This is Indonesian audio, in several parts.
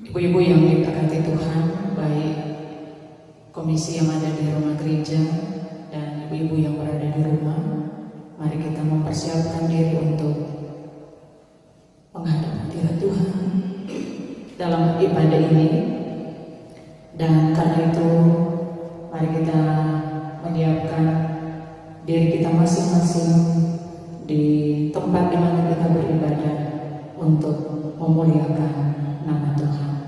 Ibu-ibu yang diberkati Tuhan, baik komisi yang ada di rumah gereja dan ibu-ibu yang berada di rumah, mari kita mempersiapkan diri untuk menghadap hadirat Tuhan dalam ibadah ini. Dan karena itu, mari kita menyiapkan diri kita masing-masing di tempat di mana kita beribadah untuk memuliakan nama Tuhan.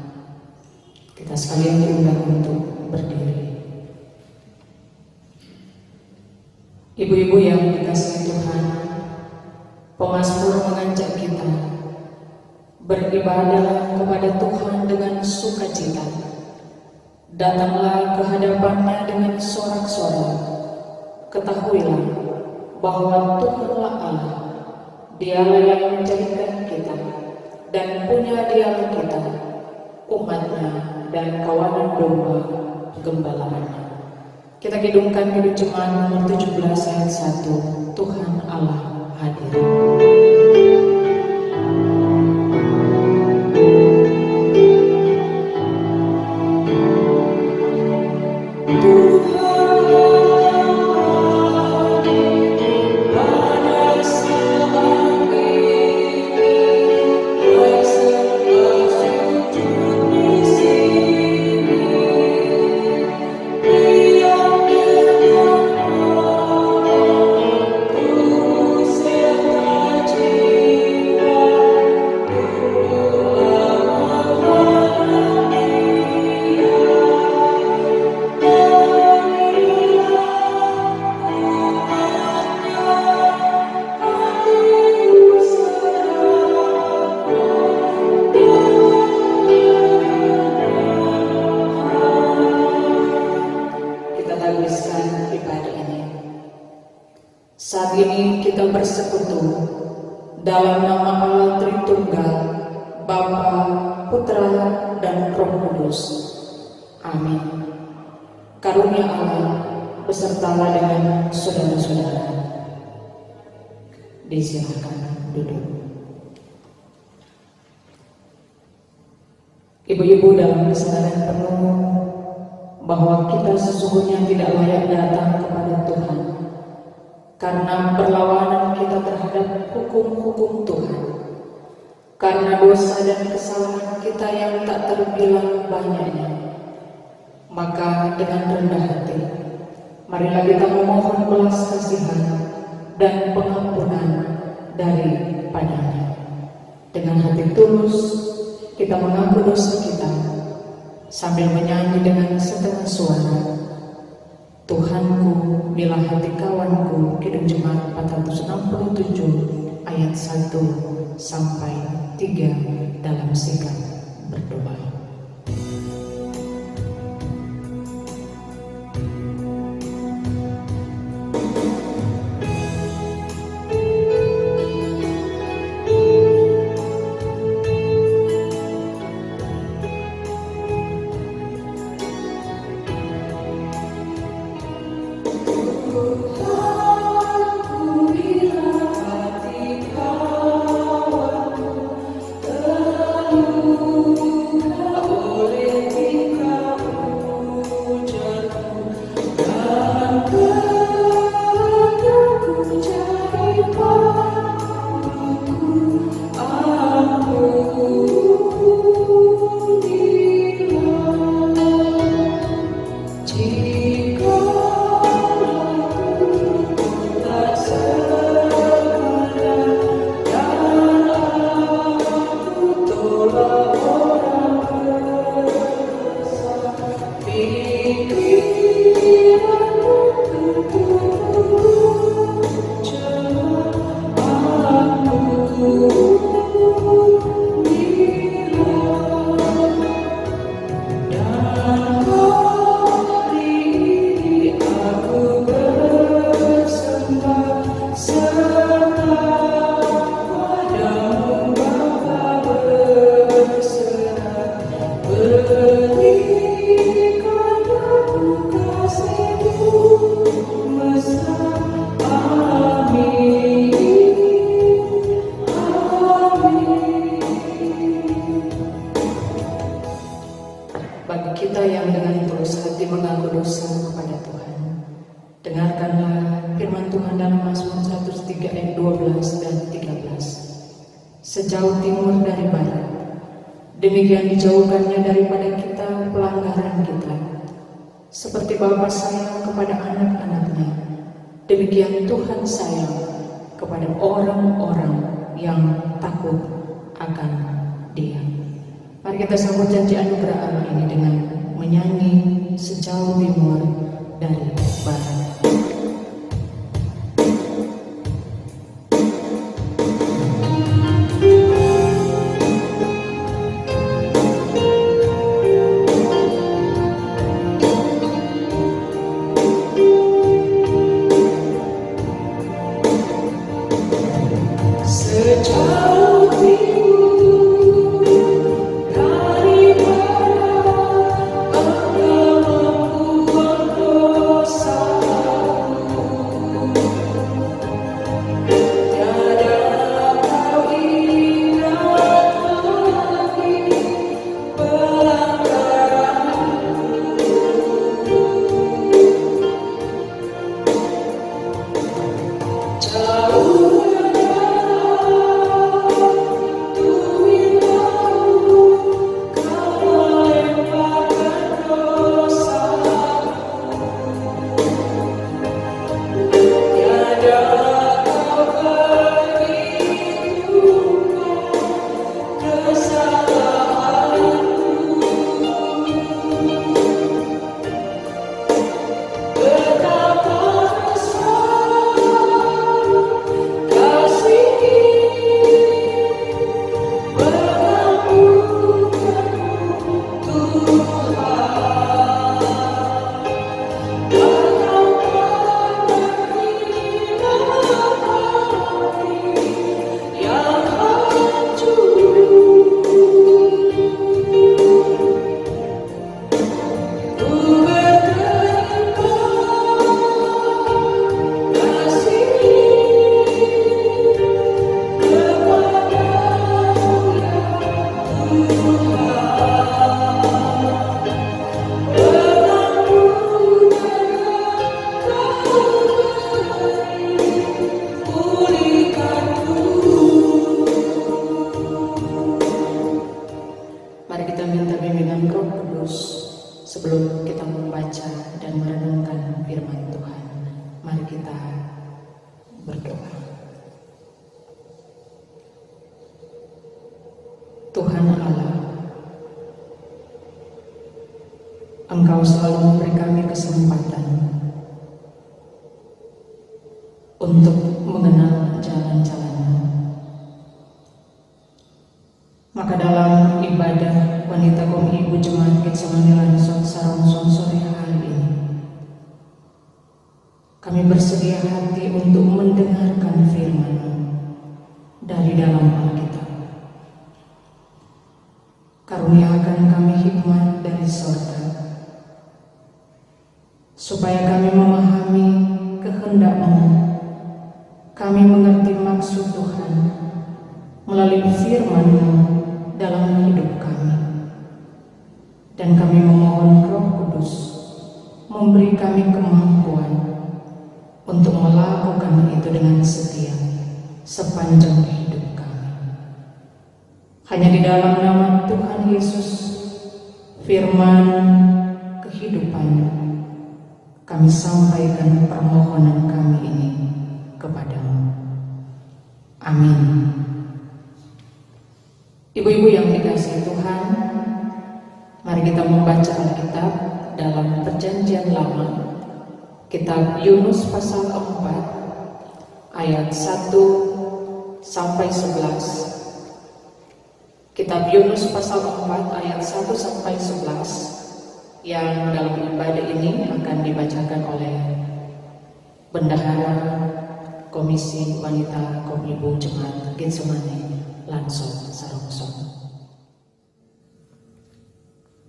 Kita sekalian diundang untuk berdiri. Ibu-ibu yang dikasihi Tuhan, pemazmur mengajak kita beribadah kepada Tuhan dengan sukacita. Datanglah ke hadapannya dengan sorak-sorai. Ketahuilah bahwa Tuhanlah Allah, Dialah yang menjadikan kita dan punya Dialah kita, umatnya dan kawanan domba gembalaannya. Kita kidungkan hidup jemaat nomor 17 ayat 1, Tuhan Allah hadir. Saat ini kita bersekutu dalam nama Allah Tritunggal, Bapa, Putra, dan Roh Kudus. Amin. Karunia Allah besertalah dengan saudara-saudara. Disilakan duduk. Ibu-ibu dalam kesadaran penuh bahwa kita sesungguhnya tidak layak datang kepada Tuhan karena perlawanan kita terhadap hukum-hukum Tuhan, karena dosa dan kesalahan kita yang tak terbilang banyaknya. Maka dengan rendah hati, marilah kita memohon belas kasihan dan pengampunan daripadanya. Dengan hati tulus, kita mengaku dosa kita sambil menyanyi dengan setengah suara, Tuhanku, bila hati kawanku. Kidung Jemaat 467 ayat 1 sampai 3 dalam sikap berdoa. Tuhanku, bila hati kawanku sejauh timur dari barat. Demikian dijauhkannya daripada kita pelanggaran kita. Seperti Bapa sayang kepada anak-anaknya, demikian Tuhan sayang kepada orang-orang yang takut akan Dia. Mari kita sambut janji anugerah Allah ini dengan menyanyi sejauh timur dari barat. Sejauh timur dari barat, Engkau membuang dosaku. Tiada kau ingat lagi pelanggaranku. Jauh sebelum kita membaca dan merenungkan firman Tuhan, mari kita berdoa. Tuhan Allah, Engkau selalu memberi kami kesempatan untuk mengenal jalan-jalan-Mu. Maka dalam ibadah wanita kaum ibu jemaat Getsemani Lansong Sarong sore hari ini, kami bersedia hati untuk mendengarkan firman dari dalam Alkitab. Karuniakan kami hikmat dari surga, supaya kami memahami kehendak-Mu, kami mengerti maksud Tuhan melalui firman-Mu dalam hidup kami. Dan kami memohon Roh Kudus memberi kami kemampuan untuk melakukan itu dengan setia sepanjang hidup kami. Hanya di dalam nama Tuhan Yesus, firman kehidupan, kami sampaikan permohonan kami ini kepadamu. Amin. Ibu-ibu yang dikasihi Tuhan, mari kita membaca Alkitab dalam Perjanjian Lama, kitab Yunus pasal 4 ayat 1 sampai 11. Kitab Yunus pasal 4 ayat 1 sampai 11 yang dalam ibadah ini akan dibacakan oleh Bendahara Komisi Wanita Kaum Ibu Jemaat Getsemani Lansong Sarongsong.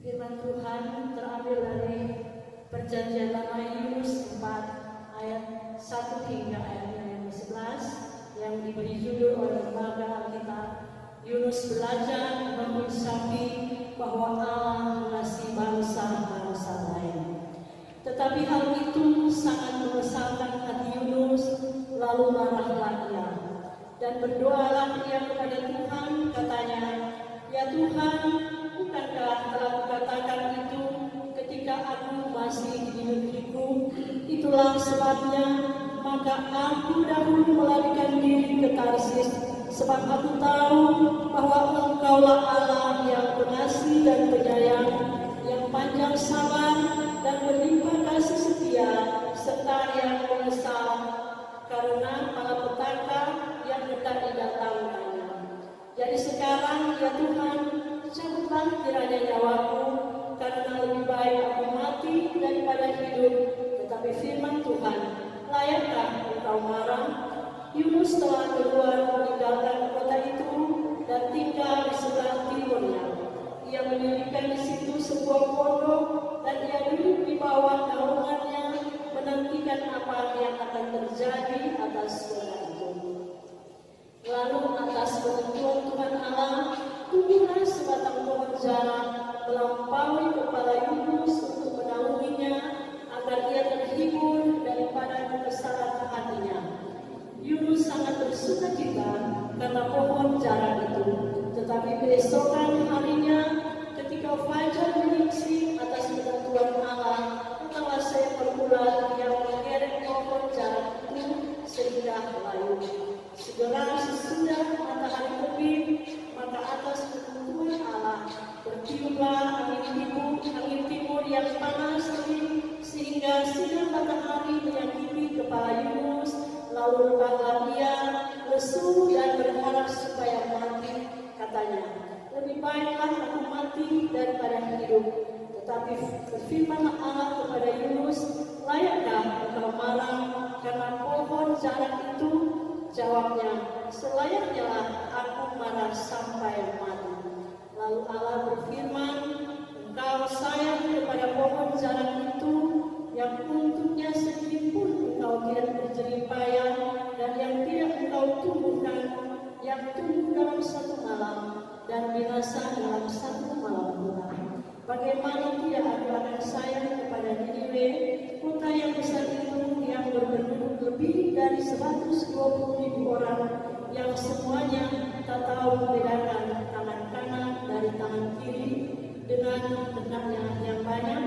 Firman Tuhan terambil dari Perjanjian Lama Yunus 4 ayat 1 hingga ayat yang 11 yang diberi judul oleh lembaga Alkitab Yunus belajar mengusapi bahwa Allah mengasihi bangsa-bangsa lain. Tetapi hal itu sangat mengesalkan hati Yunus, lalu marahlah ia. Dan berdoalah ia kepada Tuhan, katanya, "Ya Tuhan, bukankah telah kukatakan itu ketika aku masih di negeriku? Itulah sebabnya maka aku dahulu melarikan diri ke Tarsis, sebab aku tahu bahwa Engkaulah Allah yang pengasih dan penyayang, yang panjang sabar dan berlimpah kasih setia, serta yang menyesal karena malapetaka yang hendak didatangkannya. Jadi sekarang, ya Tuhan, cabutlah kiranya nyawaku, karena lebih baik aku mati daripada hidup." Tetapi firman Tuhan, "Layakkah engkau marah? Yunus telah keluar meninggalkan kota itu dan tinggal di sebelah timurnya. Ia mendirikan di situ sebuah pondok dan ia duduk di bawah naungannya, menantikan apa yang akan terjadi atas kota itu. Lalu atas penentuan Tuhan Allah, tumbuhlah sebatang pohon jara melampaui kepala Yunus untuk menaunginya, agar ia terhibur daripada kekesalan hatinya. Yunus sangat bersuka cita karena pohon jara itu. Tetapi keesokan harinya, ketika fajar menyingsing atas penentuan Allah, ketawa seekor ular yang mengerek pohon jara itu sehingga layu. Segera sesudah matahari terbit, maka atas penentuan Allah bertiuplah angin timur yang panas terik, sehingga sinar matahari menyakiti kepala Yunus. Lalu rebahlah ia, lesu dan berharap supaya mati. Katanya, "Lebih baiklah aku mati daripada hidup." Tetapi berfirmanlah Allah kepada Yunus, "Layakkah engkau marah karena pohon jara itu?" Jawabnya, "Selayaknya lah aku marah sampai mati." Lalu Allah berfirman, "Engkau sayang kepada pohon jara itu, yang untuknya sedikit pun engkau tidak berjerih payah, dan yang tidak engkau tumbuhkan, yang tumbuh dalam satu malam dan binasa dalam satu malam pula. Bagaimana tidak aku akan sayang kepada Niniwe, kota yang besar itu, yang berpenduduk lebih dari 120.000 orang, yang semuanya tak tahu membedakan tangan kanan dari tangan kiri dengan ternaknya yang banyak."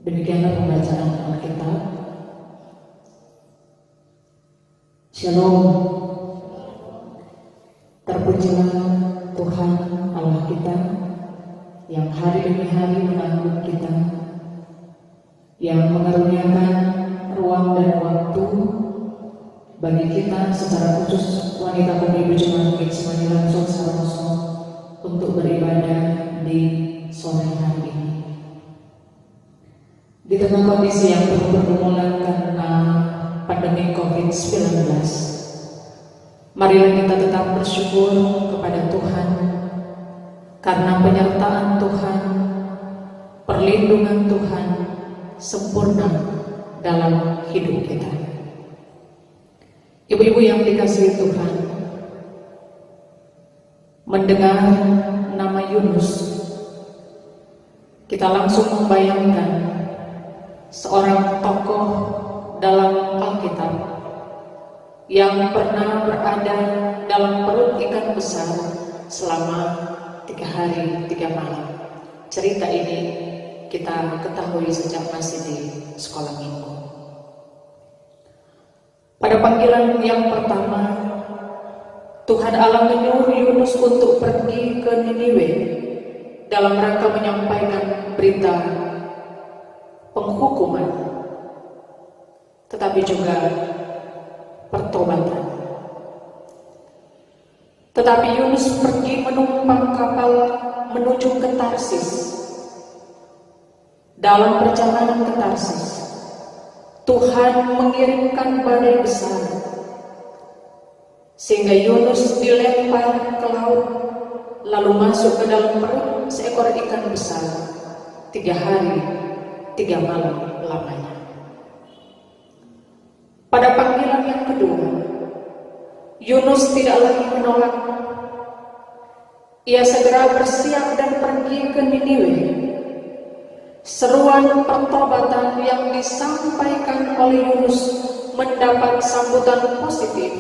Demikianlah pembacaan Alkitab. Shalom. Terpujilah Tuhan Allah kita yang hari demi hari menanggung kita, yang mengaruniakan ruang dan waktu bagi kita secara khusus wanita pemudi Jemaat Getsemani Saroso untuk beribadah di sore hari ini. Di tengah kondisi yang penuh pergumulan karena pandemi COVID-19, marilah kita tetap bersyukur kepada Tuhan karena penyertaan Tuhan, perlindungan Tuhan sempurna dalam hidup kita. Ibu-ibu yang dikasihi Tuhan, mendengar nama Yunus, kita langsung membayangkan seorang tokoh dalam Alkitab yang pernah berada dalam perut ikan besar selama 3 hari 3 malam. Cerita ini kita ketahui sejak masih di sekolah minggu. Pada panggilan yang pertama, Tuhan Allah menyuruh Yunus untuk pergi ke Niniwe dalam rangka menyampaikan berita penghukuman, tetapi juga pertobatan. Tetapi Yunus pergi menumpang kapal menuju ke Tarsis. Dalam perjalanan ke Tarsis, Tuhan mengirimkan badai besar, sehingga Yunus dilempar ke laut, lalu masuk ke dalam perut seekor ikan besar 3 hari 3 malam lamanya. Pada panggilan yang kedua, Yunus tidak lagi menolak. Ia segera bersiap dan pergi ke Niniwe. Seruan pertobatan yang disampaikan oleh Yunus mendapat sambutan positif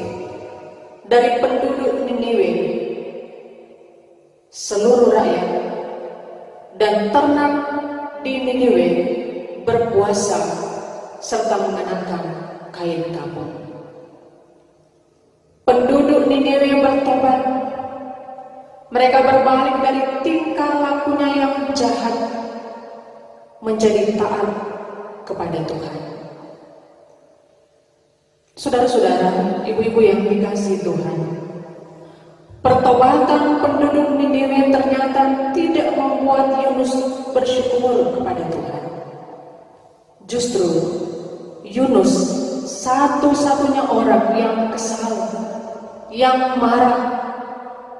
dari penduduk Niniwe, seluruh rakyat dan ternak di Niniwe berpuasa serta mengenakan kain kafan. Penduduk Niniwe bertobat. Mereka berbalik dari tingkah lakunya yang jahat menjadi taat kepada Tuhan. Saudara-saudara, ibu-ibu yang dikasihi Tuhan, pertobatan penduduk Niniwe ternyata tidak membuat Yunus bersyukur kepada Tuhan. Justru Yunus satu-satunya orang yang kesal, yang marah,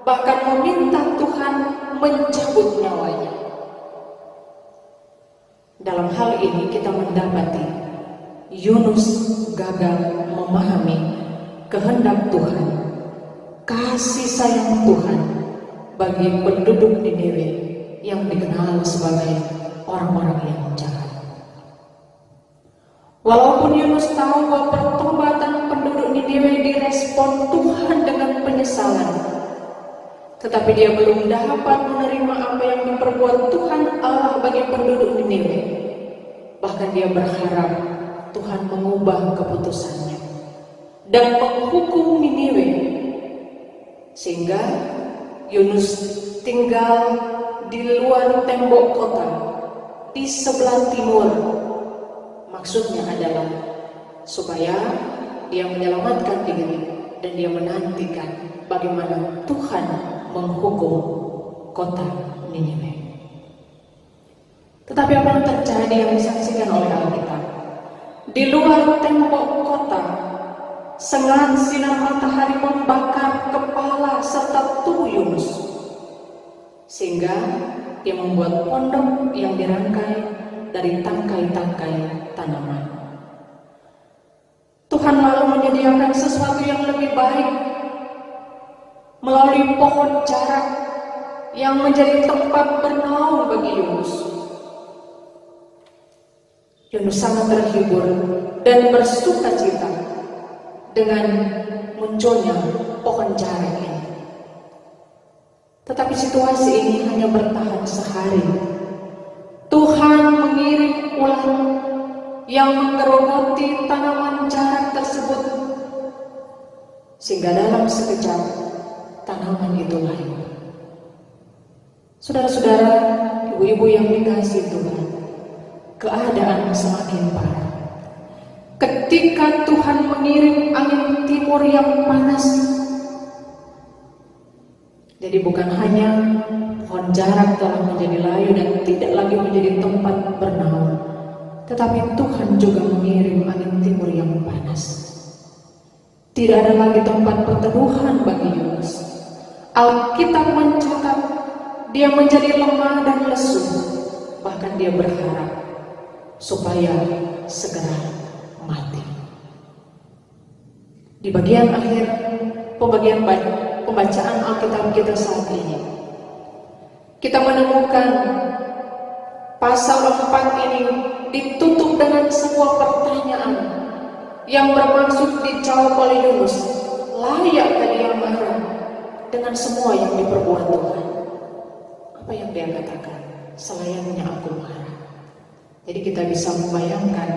bahkan meminta Tuhan mencabut nyawanya. Dalam hal ini kita mendapati Yunus gagal memahami kehendak Tuhan, kasih sayang Tuhan bagi penduduk Niniwe yang dikenal sebagai orang-orang yang jahat. Walaupun Yunus tahu bahwa pertobatan penduduk Niniwe direspon Tuhan dengan penyesalan, tetapi dia belum dapat menerima apa yang diperbuat Tuhan Allah bagi penduduk Niniwe. Bahkan dia berharap Tuhan mengubah keputusannya dan menghukum Niniwe, sehingga Yunus tinggal di luar tembok kota di sebelah timur. Maksudnya adalah supaya dia menyelamatkan diri dan dia menantikan bagaimana Tuhan menghukum kota Niniwe. Tetapi apa yang terjadi yang disaksikan oleh Alkitab? Di luar tembok kota, sengat sinar matahari membakar kepala serta tubuh Yunus, sehingga dia membuat pondok yang dirangkai dari tangkai-tangkai tanaman. Tuhan lalu menyediakan sesuatu yang lebih baik melalui pohon jarak yang menjadi tempat bernaung bagi Yunus. Yunus sangat terhibur dan bersuka cita dengan munculnya pohon jarak ini. Tetapi situasi ini hanya bertahan sehari. Tuhan mengirim ular yang menggerogoti tanaman jarak tersebut, sehingga dalam sekejap tanaman itu layu. Saudara-saudara, ibu-ibu yang dikasihi Tuhan, keadaan semakin parah. Ketika Tuhan mengirim angin timur yang panas, jadi bukan hanya pohon jarak telah menjadi layu dan tidak lagi menjadi tempat bernaung, tetapi Tuhan juga mengirim angin timur yang panas. Tidak ada lagi tempat perteduhan bagi Yunus. Alkitab mencatat dia menjadi lemah dan lesu, bahkan dia berharap supaya segera mati. Di bagian akhir pembacaan Alkitab kita saat ini, kita menemukan pasal 4 ini ditutup dengan sebuah pertanyaan yang bermaksud dijawab oleh Yunus. Layakkah dia marah dengan semua yang diperbuat Tuhan? Apa yang dia katakan? Selayaknya aku marah. Jadi kita bisa membayangkan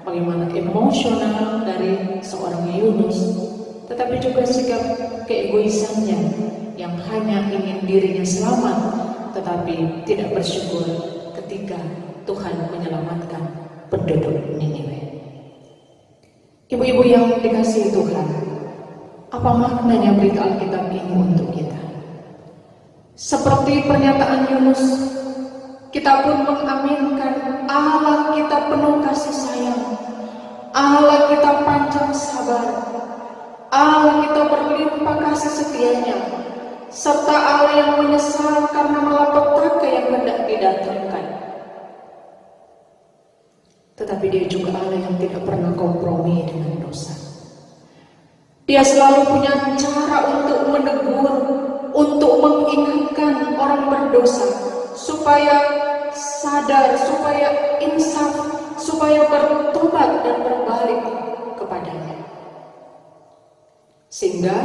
bagaimana emosional dari seorang Yunus, tetapi juga sikap keegoisannya yang hanya ingin dirinya selamat, tetapi tidak bersyukur ketika Tuhan menyelamatkan penduduk Niniwe. Ibu-ibu yang dikasihi Tuhan, apa maknanya berita Alkitab ini untuk kita? Seperti pernyataan Yunus, kita pun mengaminkan Allah kita penuh kasih sayang, Allah kita panjang sabar, Allah kita berlimpah kasih setianya, serta Allah yang menyesal karena malapetaka yang hendak didatangkan. Tetapi dia juga Allah yang tidak pernah kompromi dengan dosa. Dia selalu punya cara untuk menegur, untuk mengingatkan orang berdosa, supaya sadar, supaya insaf, supaya bertobat dan berbalik kepadanya. Sehingga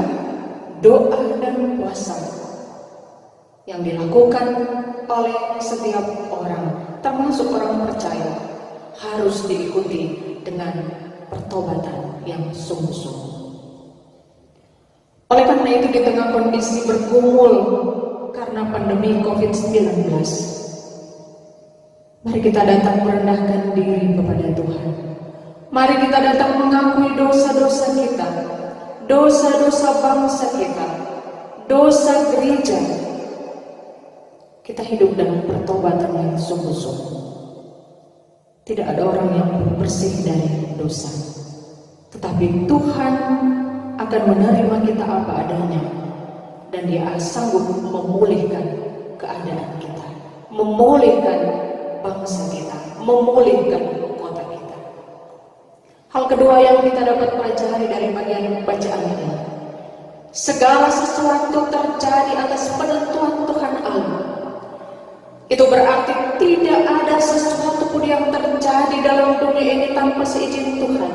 doa dan puasa yang dilakukan oleh setiap orang, termasuk orang percaya, harus diikuti dengan pertobatan yang sungguh-sungguh. Oleh karena itu, di tengah kondisi bergumul karena pandemi COVID-19, mari kita datang merendahkan diri kepada Tuhan. Mari kita datang mengakui dosa-dosa kita, dosa-dosa bangsa kita, dosa gereja. Kita hidup dalam pertobatan yang sungguh-sungguh. Tidak ada orang yang bersih dari dosa, tetapi Tuhan akan menerima kita apa adanya, dan Dia sanggup memulihkan keadaan kita, memulihkan bangsa kita, memulihkan kota kita. Hal kedua yang kita dapat pelajari dari bagian bacaan ini, segala sesuatu terjadi atas penentuan Tuhan Allah. Itu berarti tidak ada sesuatu pun yang terjadi dalam dunia ini tanpa seizin Tuhan.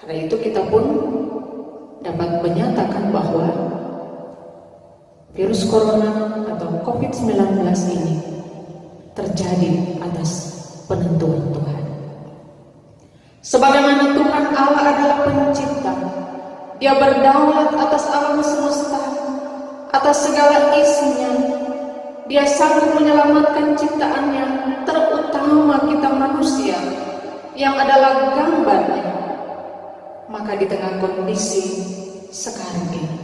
Karena itu kita pun dapat menyatakan bahwa virus corona atau COVID-19 ini terjadi atas penentuan Tuhan. Sebagaimana Tuhan Allah adalah pencipta, Dia berdaulat atas alam semesta, atas segala isinya. Dia sanggup menyelamatkan ciptaannya, terutama kita manusia yang adalah gambarnya. Maka di tengah kondisi sekarang ini,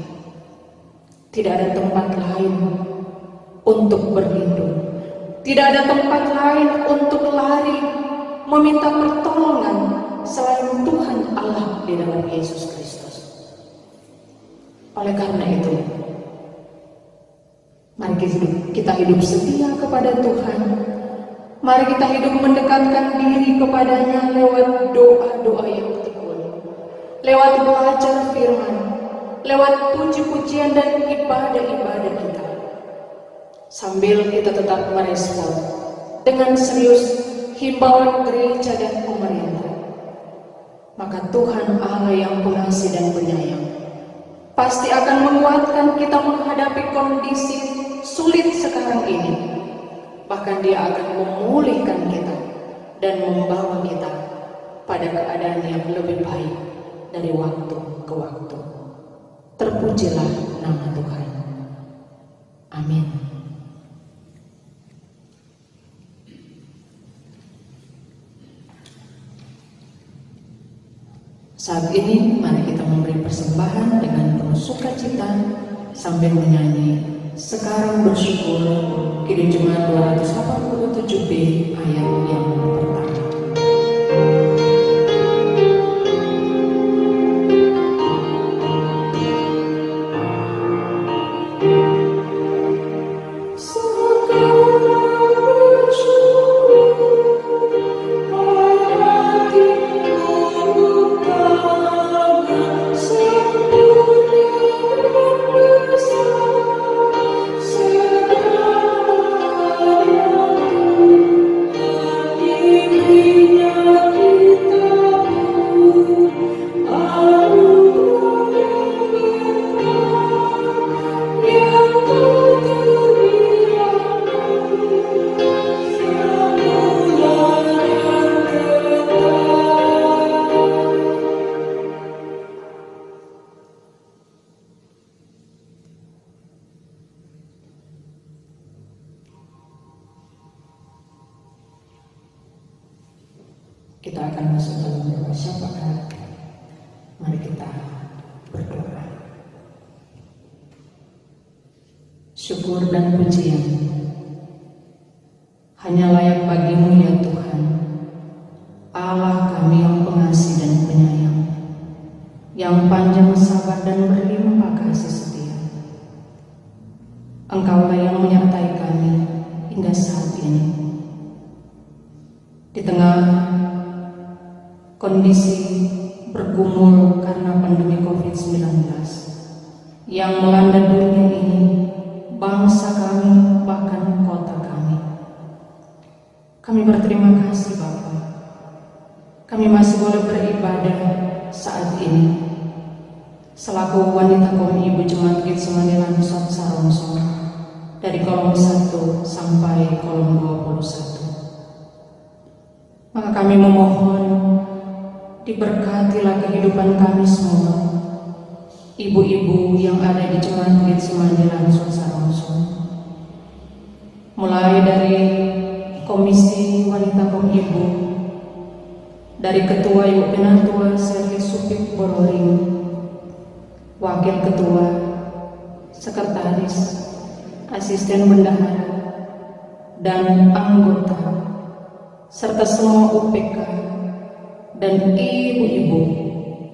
tidak ada tempat lain untuk berlindung, tidak ada tempat lain untuk lari meminta pertolongan selain Tuhan Allah di dalam Yesus Kristus. Oleh karena itu, mari kita hidup setia kepada Tuhan. Mari kita hidup mendekatkan diri kepadanya lewat doa-doa yang tekun, lewat belajar firman, lewat puji-pujian dan ibadah-ibadah kita. Sambil kita tetap merespon dengan serius himbauan gereja dan pemerintah. Maka Tuhan Allah yang pengasih dan penyayang pasti akan menguatkan kita menghadapi kondisi sulit sekarang ini. Bahkan Dia akan memulihkan kita dan membawa kita pada keadaan yang lebih baik dari waktu ke waktu. Terpujilah nama Tuhan. Amin. Saat ini mari kita memberi persembahan dengan penuh sukacita sambil menyanyi Sekarang Bersyukur, Kidung Jemaat 287B ayat yang pertama. Kita akan masuk dalam doa syafaat. Mari kita berdoa. Syukur dan pujian hanya layak bagi-Mu ya Tuhan, Allah kami yang pengasih dan penyayang, yang panjang sabar dan berlimpah kasih setia. Engkaulah yang menyertai kami hingga saat ini. Di tengah kondisi bergumul karena pandemi COVID-19 yang melanda dunia ini, bangsa kami, bahkan kota kami. Kami berterima kasih Bapa. Kami masih boleh beribadah saat ini. selaku wanita kaum ibu jemaat Getsemani Lansor Sarongso dari kolom 1 sampai kolom 21. Maka kami memohon diberkatilah kehidupan kami semua, ibu-ibu yang ada di jemaat Getsemani Lansor Sarongso, mulai dari Komisi Wanita Kaum Ibu, dari Ketua Ibu Penatua Servis Supik Bororing, Wakil Ketua, Sekretaris, Asisten Bendahara, dan anggota, serta semua UPK dan ibu-ibu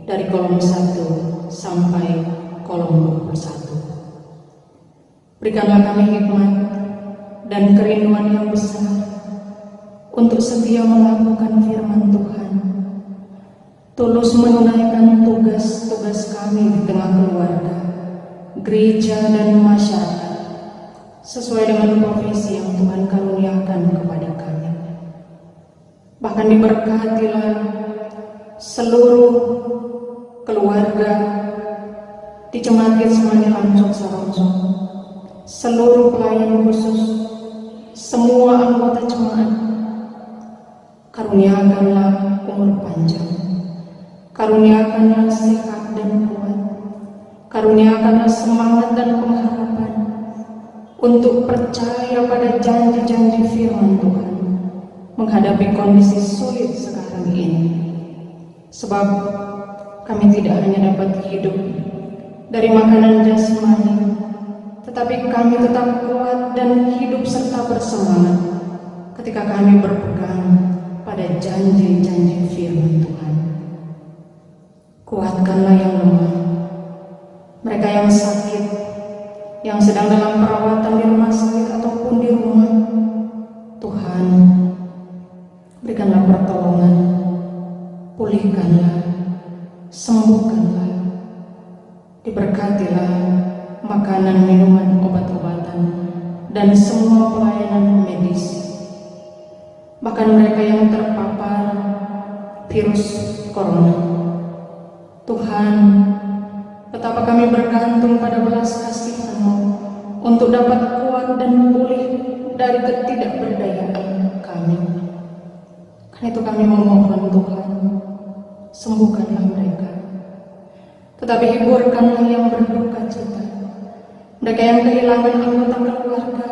dari kolom 1 sampai kolom 21. Berikanlah kami hikmat dan kerinduan yang besar untuk setia melakukan firman Tuhan, tulus menunaikan tugas-tugas kami di tengah keluarga, gereja, dan masyarakat sesuai dengan profesi yang Tuhan karuniakan kepada kami. Bahkan diberkatilah seluruh keluarga di Jemaat Getsemani Lansor Sarongso, seluruh pelayan khusus, semua anggota jemaat. Karuniakanlah umur panjang, karuniakanlah sehat dan kuat, karuniakanlah semangat dan pengharapan untuk percaya pada janji-janji firman Tuhan menghadapi kondisi sulit sekarang ini. Sebab kami tidak hanya dapat hidup dari makanan jasmani, tetapi kami tetap kuat dan hidup serta bersemangat ketika kami berpegang pada janji-janji firman Tuhan. Kuatkanlah yang lemah, mereka yang sakit, yang sedang dalam perawatan di rumah sakit ataupun di rumah. Tuhan, berikanlah pertolongan, pulihkanlah, sembuhkanlah, diberkatilah makanan, minuman, obat-obatan, dan semua pelayanan medis. Bahkan mereka yang terpapar virus corona. Tuhan, betapa kami bergantung pada belas kasih-Mu untuk dapat kuat dan pulih dari ketidakberdayaan kami. Karena itu kami memohon Tuhan, sembuhkanlah mereka, tetapi hiburkanlah yang berduka cita, mereka yang kehilangan anggota keluarga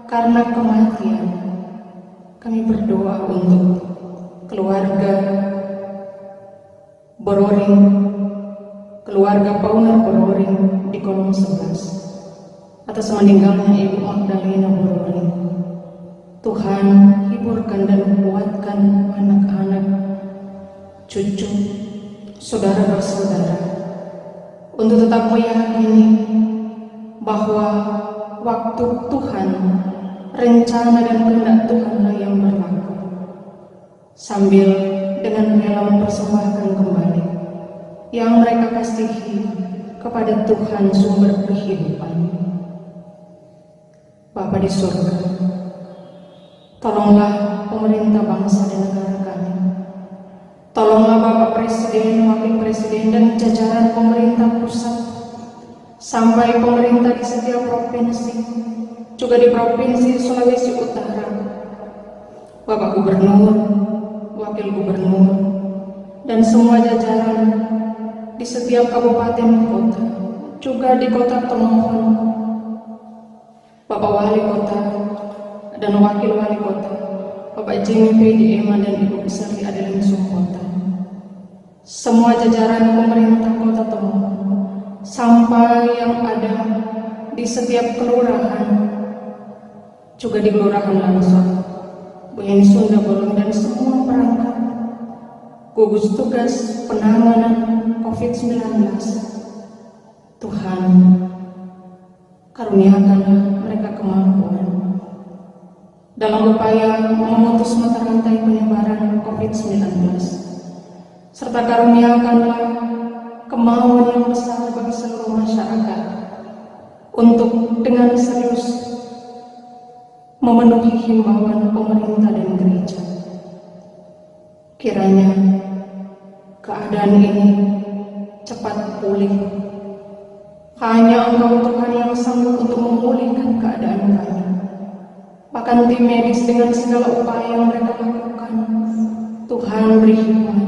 karena kematian. Kami berdoa untuk keluarga Bororing, keluarga Pauner Bororing di kolom 11 atas meninggalnya Ibu Magdalena Bororing. Tuhan, hiburkan dan kuatkan anak-anak, cucu, saudara bersaudara untuk tetap meyakini bahwa waktu Tuhan, rencana dan kehendak Tuhanlah yang berlaku, sambil dengan rela mempersembahkan kembali yang mereka kasihi kepada Tuhan sumber kehidupan. Bapa di surga, tolonglah pemerintah bangsa dan negara kami. Tolonglah Bapak Presiden, Wakil Presiden, dan jajaran pemerintah pusat sampai pemerintah di setiap provinsi, juga di Provinsi Sulawesi Utara, Bapak Gubernur, Wakil Gubernur, dan semua jajaran di setiap kabupaten kota, juga di Kota Tomohon, Bapak Wali Kota dan Wakil Wali Kota, Bapak Jimmy P. Ema dan Ibu Sari Adeline Sukota, semua jajaran pemerintah Kota Tomohon, sampai yang ada di setiap kelurahan, juga di Kelurahan Lansor, Buhen Sunda Bolong, dan semua perangkat gugus tugas penanganan COVID-19. Tuhan, karuniakanlah mereka kemampuan dalam upaya memutus mata rantai penyebaran COVID-19, serta karuniakanlah kemauan yang besar bagi seluruh masyarakat untuk dengan serius memenuhi himbauan pemerintah dan gereja. Kiranya keadaan ini cepat pulih. Hanya Engkau Tuhan yang sanggup untuk memulihkan keadaan kami. Bahkan tim medis dengan segala upaya yang mereka lakukan, Tuhan beri hikmat,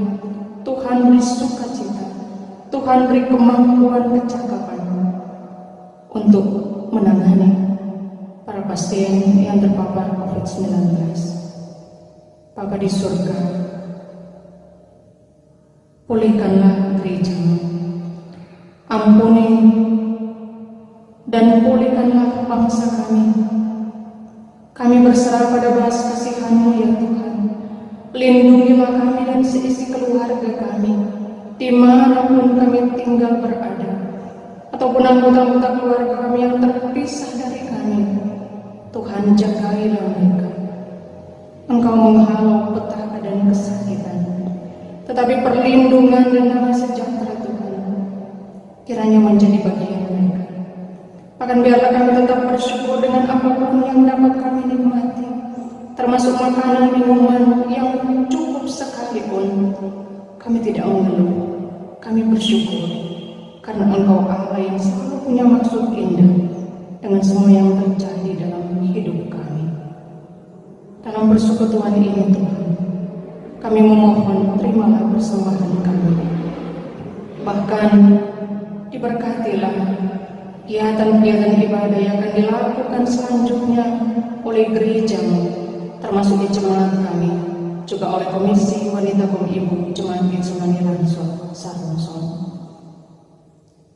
Tuhan beri sukacita, Tuhan beri kemampuan kecakapan untuk menangani para pasien yang terpapar COVID-19. Bapa di surga, pulihkanlah gereja-Mu, ampuni dan pulihkanlah bangsa kami. Kami berserah pada belas kasihan-Mu ya Tuhan. Lindungilah kami dan seisi keluarga kami, dimanapun kami tinggal berada, ataupun anggota-anggota keluarga kami yang terpisah dari kami. Tuhan jagailah mereka. Engkau menghalau petaka dan kesakitan, tetapi perlindungan dan damai sejahtera Tuhan kiranya menjadi bagian mereka. Bahkan biarlah kami tetap bersyukur dengan apapun yang dapat kami nikmati, termasuk makanan minuman yang cukup sekalipun. Kami tidak mengeluh, kami bersyukur karena Engkau Allah yang selalu punya maksud indah dengan semua yang terjadi dalam hidup kami. Dalam persekutuan ini Tuhan, kami memohon terimalah persembahan kami. Bahkan diberkatilah kegiatan-kegiatan ibadah yang akan dilakukan selanjutnya oleh gereja-Mu, termasuk di jemaat kami, juga oleh Komisi Wanita Ibu Jemaat Getsemani Ransol Sarongson.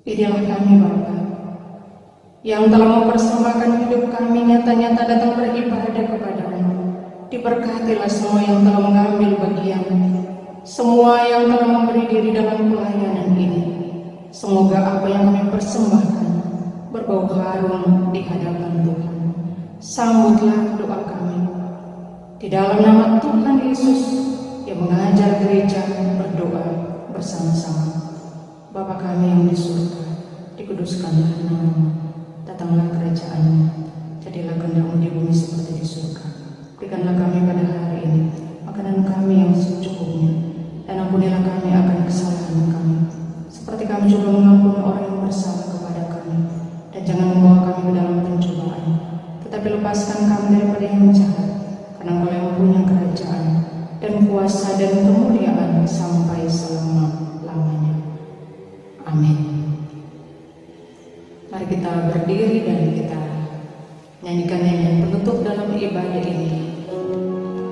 Pilihlah kami Bapa, yang telah mempersembahkan hidup kami nyata-nyata datang beribadah kepada-Mu. Diberkatilah semua yang telah mengambil bagian, semua yang telah memberi diri dalam pelayanan ini. Semoga apa yang kami persembahkan berbau harum di hadapan Tuhan. Sambutlah doa kami. Di dalam nama Tuhan Yesus yang mengajar gereja berdoa bersama-sama. Bapa kami yang di surga, dikuduskanlah nama-Mu, datanglah kerajaan-Mu, jadilah kehendak-Mu di bumi seperti di surga. Berikanlah kami pada hari ini makanan kami yang secukupnya, dan ampunilah kami akan kesalahan kami, seperti kami juga mengampuni orang yang bersalah kepada kami. Dan jangan membawa kami ke dalam pencobaan, tetapi lepaskan kami daripada yang jahat, karena Engkau yang punya kerajaan dan kuasa dan kemuliaan sampai selama-lamanya. Amin. Mari kita berdiri dan kita nyanyikan nyanyian penutup dalam ibadah ini.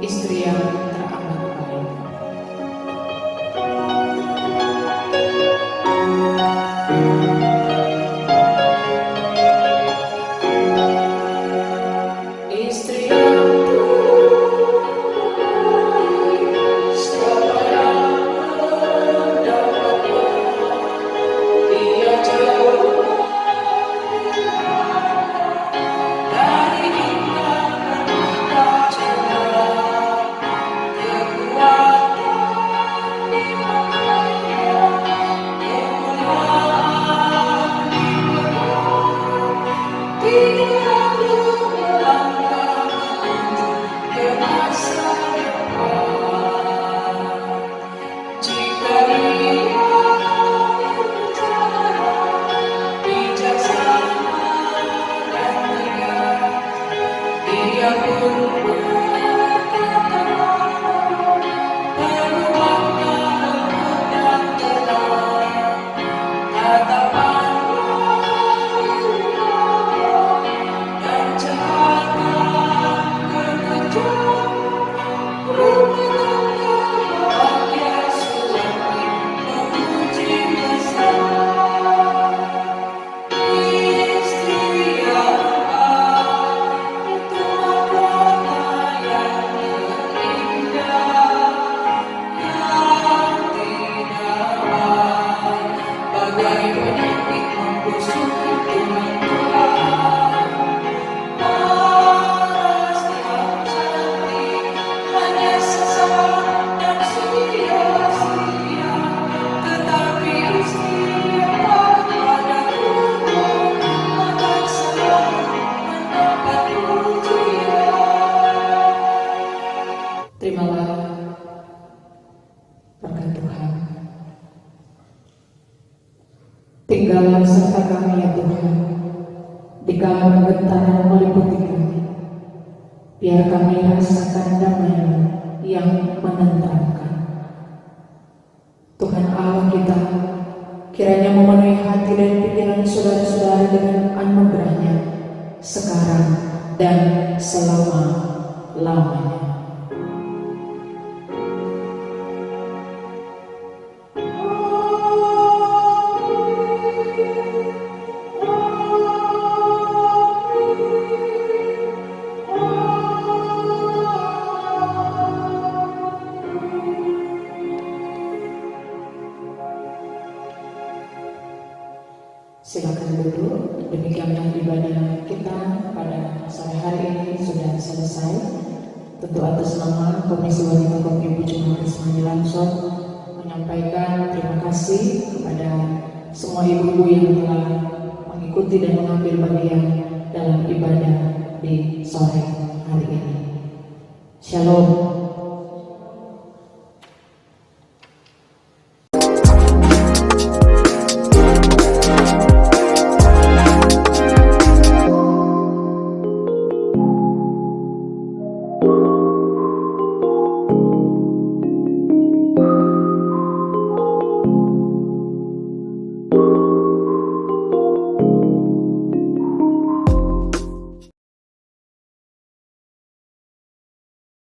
Istri yang teramat baik. Istri yang terbaik, siapa yang mendapatnya? Dia jauh dari indah dan cinta, kekuatan di makanya, kemuliaan di perut, tidak melangkah untuk ke masa depan. Jika dia berbicara bijaksana dan tegas, dia pun berkata penuhnya lembut dan tenang. Tatapannya indah dan cahaya kekejam, rumitannya bahagia suami memuji mesra. Istri yang baik itu mahkota kami rasakan damai yang menenteramkan. Tuhan Allah kita, kiranya memenuhi hati dan pikiran saudara-saudara dengan anugerah-Nya sekarang dan selama-lamanya. Silakan duduk. Demikianlah ibadah kita pada sore hari ini sudah selesai. Tentu atas nama Komisi Wanita Ibu Jemaat Ismail Langsung menyampaikan terima kasih kepada semua ibu-ibu yang telah mengikuti dan mengambil bagian dalam ibadah di sore hari ini. Shalom.